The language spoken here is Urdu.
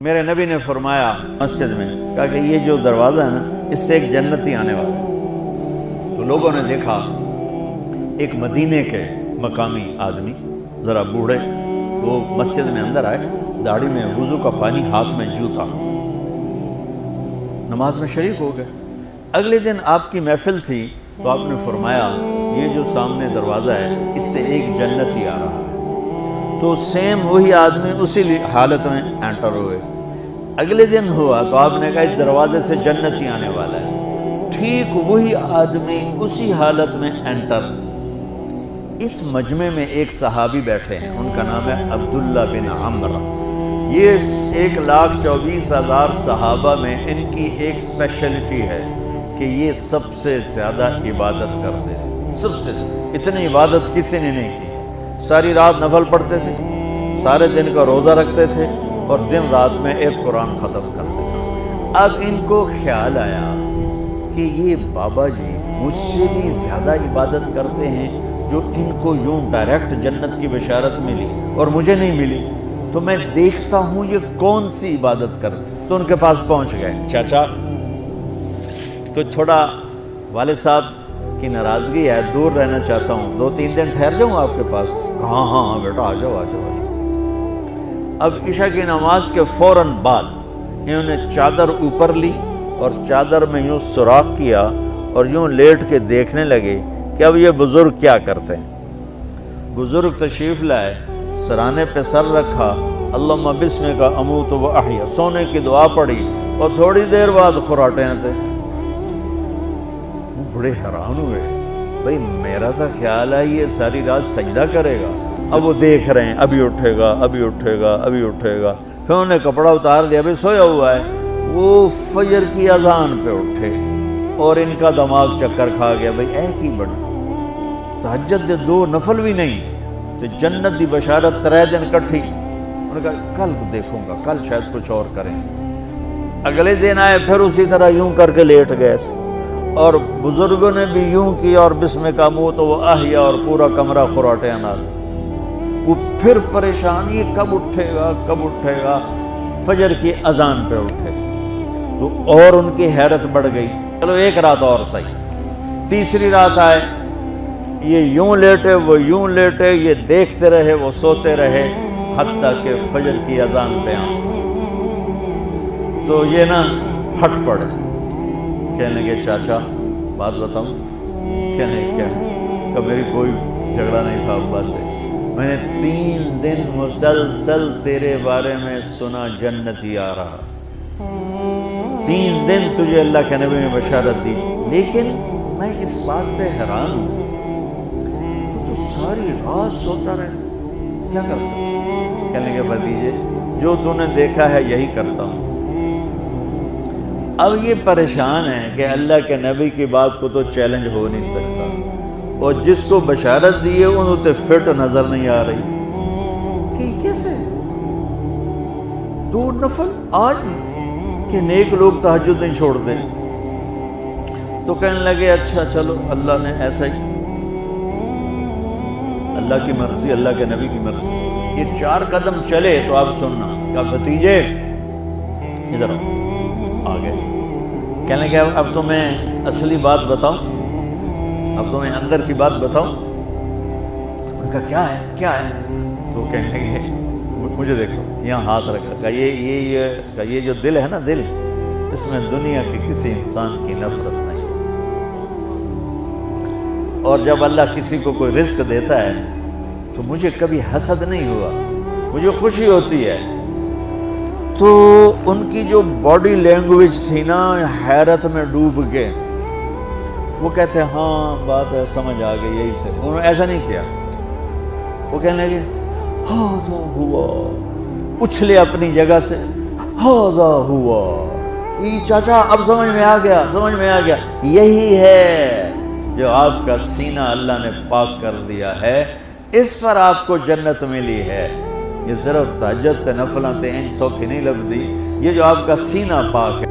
میرے نبی نے فرمایا مسجد میں، کہا کہ یہ جو دروازہ ہے نا، اس سے ایک جنتی آنے والا ہے۔ تو لوگوں نے دیکھا ایک مدینے کے مقامی آدمی، ذرا بوڑھے، وہ مسجد میں اندر آئے، داڑھی میں وضو کا پانی، ہاتھ میں جوتا، نماز میں شریک ہو گئے۔ اگلے دن آپ کی محفل تھی تو آپ نے فرمایا یہ جو سامنے دروازہ ہے اس سے ایک جنتی آ رہا ہے۔ تو سیم وہی آدمی اسی حالت میں انٹر ہوئے۔ اگلے دن ہوا تو آپ نے کہا اس دروازے سے جنتی آنے والا ہے، ٹھیک وہی آدمی اسی حالت میں انٹر۔ اس مجمع میں ایک صحابی بیٹھے ہیں، ان کا نام ہے عبداللہ بن عمرو۔ یہ 1,24,000 صحابہ میں ان کی ایک اسپیشلٹی ہے کہ یہ سب سے زیادہ عبادت کرتے تھے، سب سے اتنی عبادت کسی نے نہیں کی۔ ساری رات نفل پڑھتے تھے، سارے دن کا روزہ رکھتے تھے، اور دن رات میں ایک قرآن ختم کرتے تھے۔ اب ان کو خیال آیا کہ یہ بابا جی مجھ سے بھی زیادہ عبادت کرتے ہیں، جو ان کو یوں ڈائریکٹ جنت کی بشارت ملی اور مجھے نہیں ملی، تو میں دیکھتا ہوں یہ کون سی عبادت کرتے۔ تو ان کے پاس پہنچ گئے، چاچا کوئی تھوڑا والد صاحب کی ناراضگی ہے، دور رہنا چاہتا ہوں، 2-3 دن ٹھہر جاؤں آپ کے پاس؟ ہاں ہاں بیٹا آ جاؤ آ جاؤ آ جاؤ۔ اب عشاء کی نماز کے فوراً بعد انہوں نے چادر اوپر لی اور چادر میں یوں سوراخ کیا اور یوں لیٹ کے دیکھنے لگے کہ اب یہ بزرگ کیا کرتے ہیں۔ بزرگ تشریف لائے، سرانے پہ سر رکھا، اللہم بسمک اموت و احیا، سونے کی دعا پڑھی، اور تھوڑی دیر بعد خراٹے تھے۔ وہ بڑے حیران ہوئے، بھئی میرا تو خیال ہے یہ ساری رات سجدہ کرے گا۔ اب وہ دیکھ رہے ہیں ابھی اٹھے گا ابھی اٹھے گا ابھی اٹھے گا۔ پھر انہوں نے کپڑا اتار دیا، ابھی سویا ہوا ہے۔ وہ فجر کی اذان پہ اٹھے اور ان کا دماغ چکر کھا گیا، بھئی اے کی بڑی تہجد دے 2 نفل بھی نہیں تو جنت دی بشارت 3 دن کٹھی۔ انہوں نے کہا کل دیکھوں گا، کل شاید کچھ اور کریں۔ اگلے دن آئے، پھر اسی طرح یوں کر کے لیٹ گئے، اور بزرگوں نے بھی یوں کیا، اور بسمک اموت و احیا، اور پورا کمرہ خراٹے نال۔ وہ پھر پریشان، یہ کب اٹھے گا کب اٹھے گا؟ فجر کی اذان پہ اٹھے تو اور ان کی حیرت بڑھ گئی، چلو ایک رات اور صحیح۔ تیسری رات آئے، یہ یوں لیٹے وہ یوں لیٹے، یہ دیکھتے رہے وہ سوتے رہے، حتیٰ کہ فجر کی اذان پہ آئے تو یہ نا پھٹ پڑے، کہنے لگے چاچا بات بتاؤں؟ کہنے کیا؟ کہ میری کوئی جھگڑا نہیں تھا ابا سے، میں نے 3 دن مسلسل تیرے بارے میں سنا جنتی آ رہا، 3 دن تجھے اللہ کے نبی نے بشارت دی، لیکن میں اس بات پہ حیران ہوں تو ساری رات سوتا رہتا، کیا کرتا؟ کہنے لگے بھتیجے جو تو نے دیکھا ہے یہی کرتا ہوں۔ اب یہ پریشان ہے کہ اللہ کے نبی کی بات کو تو چیلنج ہو نہیں سکتا، اور جس کو بشارت دی ہے انہوں تے فٹ نظر نہیں آ رہی کہ کیسے 2 نفل آج کہ نیک لوگ تہجد نہیں چھوڑ دیں۔ تو کہنے لگے اچھا چلو اللہ نے ایسا ہی، اللہ کی مرضی، اللہ کے نبی کی مرضی۔ یہ 4 قدم چلے تو آپ سننا، کہا بھتیجے ادھر آگے۔ کہنے لگے اب تو میں اصلی بات بتاؤں، اب تو میں اندر کی بات بتاؤں؟ ان کا کیا ہے کیا ہے؟ تو کہنے لگے مجھے دیکھو، یہاں ہاتھ رکھا، کہا یہ جو دل ہے نا، دل، اس میں دنیا کے کسی انسان کی نفرت نہیں، اور جب اللہ کسی کو کوئی رزق دیتا ہے تو مجھے کبھی حسد نہیں ہوا، مجھے خوشی ہوتی ہے۔ تو ان کی جو باڈی لینگویج تھی نا، حیرت میں ڈوب گئے۔ وہ کہتے ہیں ہاں بات ہے، سمجھ آ گئی، یہی سے۔ انہوں نے ایسا نہیں کیا، وہ کہنے لگے ہاذا ہوا، اچھلے اپنی جگہ سے، ہاذا ہوا، یہ چاچا اب سمجھ میں آ گیا، سمجھ میں آ گیا، یہی ہے جو آپ کا سینہ اللہ نے پاک کر دیا ہے، اس پر آپ کو جنت ملی ہے۔ یہ صرف تہجد تے نفلاں تے ان سوکھی نہیں لبدی، یہ جو آپ کا سینہ پاک ہے۔